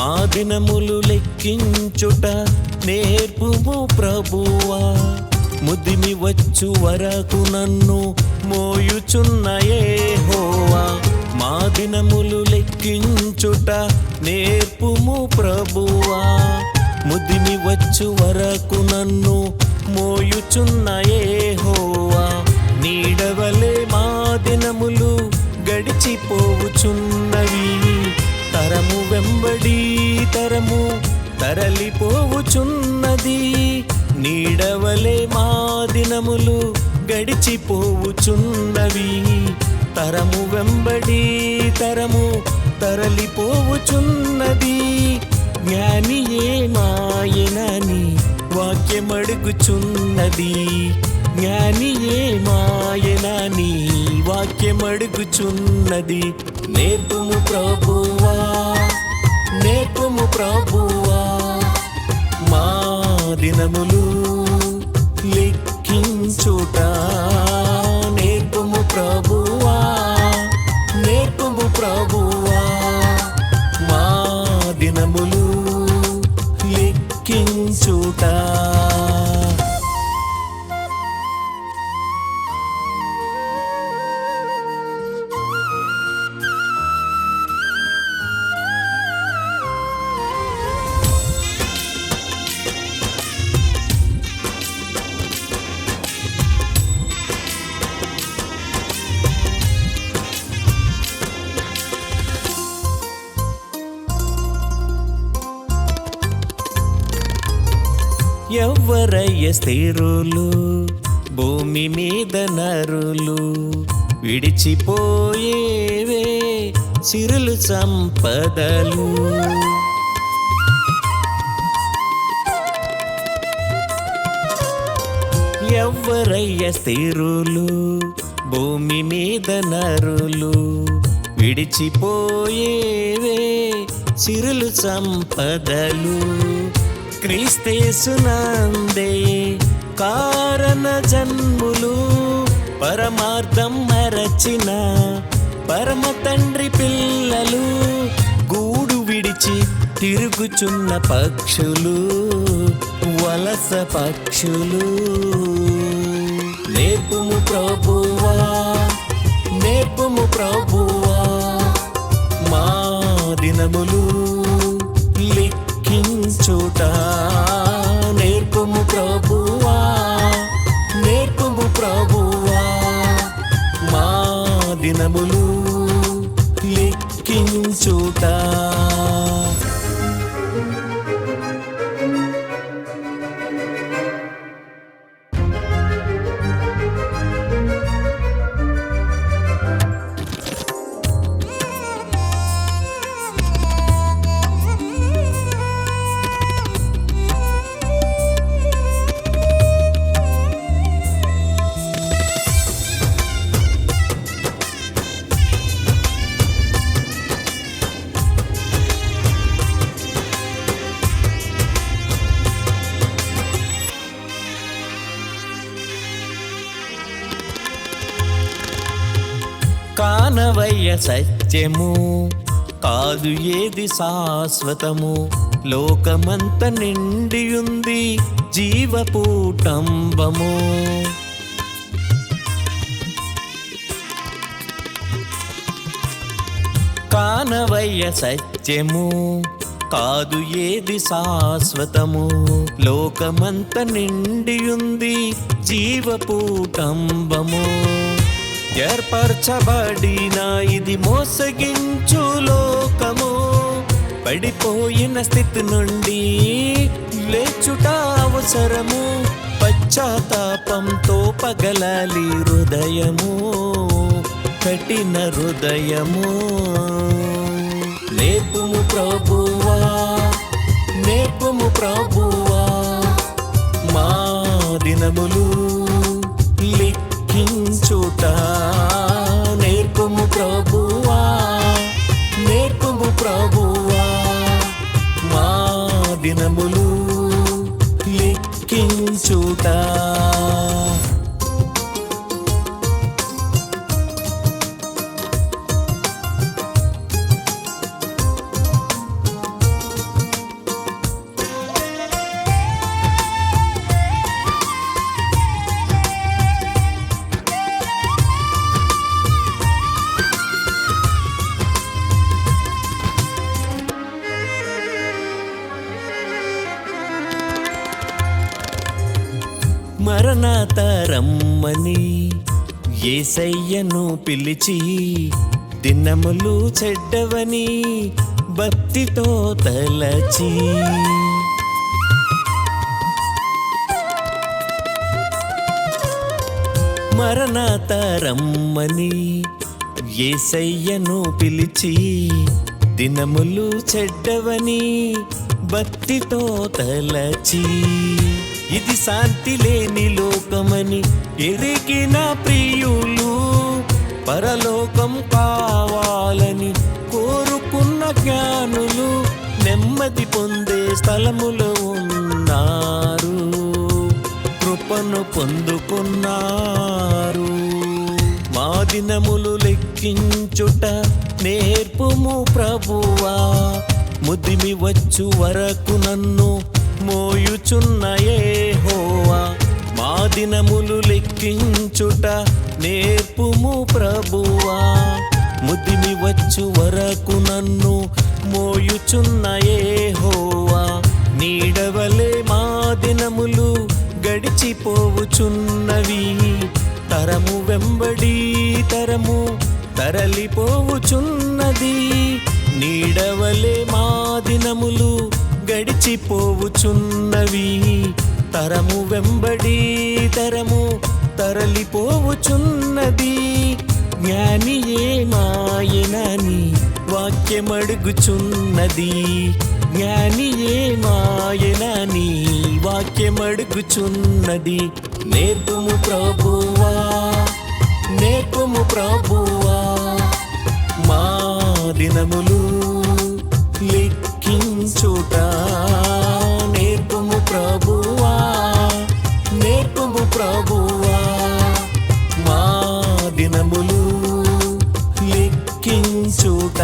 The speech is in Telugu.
మా దినములు లెక్కించుట నేర్పుము ప్రభువా. ముదిమి వచ్చు వరకు నన్ను మోయుచున్న యెహోవా. మా దినములు లెక్కించుట నేర్పుము ప్రభువా. ముదిమి వచ్చు వరకు నన్ను మోయుచున్న యెహోవా. నీడవలే మా దినములు గడిచిపోవుచున్నవి. తరము వెంబడి తరము తరలిపోవుచున్నది. నీడవలే మా దినములు గడిచిపోవుచున్నవి. తరము వెంబడి తరము తరలిపోవుచున్నది. జ్ఞానియే మాయనని వాక్యమడుగుచున్నది. జ్ఞానియే మాయనని వాక్యమడుగుచున్నది. నేర్పుము ప్రభువా, నేర్పుము ప్రభువా. మా దినములు లెక్కించుట నేర్పుము ప్రభువా, నేర్పుము ప్రభువా. మా దినములు లెక్కించుట. ఎవ్వరయ్య స్థిరులు భూమి మీద నరులు, విడిచిపోయేవే సిరులు సంపదలు. ఎవ్వరయ్య స్థిరులు భూమి మీద నరులు, విడిచిపోయేవే సిరులు సంపదలు. క్రీస్తేసునందే కారణ జన్ములు, పరమార్థం మరచిన పరమ తండ్రి పిల్లలు. గూడు విడిచి తిరుగుచున్న పక్షులు, వలస పక్షులు. నేర్పుము ప్రభువా, నేర్పుము ప్రభువా. మా దినములు లెక్కించుట నేర్పుము ప్రభువా, నేర్పుము ప్రభువా. మా దినములు లెక్కించుట. కానవయ్య సత్యము కాదు ఏది శాశ్వతము. లోకమంత నిండియుంది జీవపూటంబము. కానవయ్య సత్యము కాదు ఏది శాశ్వతము. లోకమంత నిండియుంది జీవపూటంబము. ఏర్పరచబడిన ఇది మోసగించు లోకము. పడిపోయిన స్థితి నుండి లేచుట అవసరము. పశ్చాత్తాపంతో పగలాలి హృదయము, కఠిన హృదయము. నేర్పుము ప్రభువా, నేర్పుము ప్రభువా. మా దినములు లెక్కించుట నేర్పుము ప్రభువా, నేర్పుము ప్రభువా. మా దినములు లెక్కించుట. మరణత రమ్మని యేసయ్యను పిలిచి దినములు చెడ్డవని భక్తితో తలచి మరణత రమ్మని యేసయ్యను పిలిచి దినములు చెడ్డవని భక్తితో తలచి ఇది శాంతి లేని లోకమని ఎరిగిన ప్రియులు పరలోకం కావాలని కోరుకున్న జ్ఞానులు నెమ్మది పొందే స్థలములో ఉన్నారు, కృపను పొందుకున్నారు. మా దినములు లెక్కించుట నేర్పుము ప్రభువా, ముదిమి వచ్చు వరకు నన్ను మోయుచున్న యెహోవా. మా దినములు లెక్కించుట నేర్పుము ప్రభువా, ముదిమి వచ్చు వరకు నన్ను మోయుచున్న యెహోవా. నీడవలే మా దినములు గడిచిపోవుచున్నవి, తరము వెంబడి తరము తరలిపోవుచున్నది. నీడవలే మా దినములు గడిచిపోవుచున్నవి, తరము వెంబడి తరము తరలిపోవుచున్నది. జ్ఞానియే మాయనని వాక్యమడుగుచున్నది, జ్ఞానియే మాయనని వాక్యమడుగుచున్నది. నేర్పుము ప్రభువా, నేర్పుము ప్రభువా, మా దినములు లెక్కించుట. నేర్పుము ప్రభువా, నేర్పుము ప్రభువా, మా దినములు లెక్కించుట.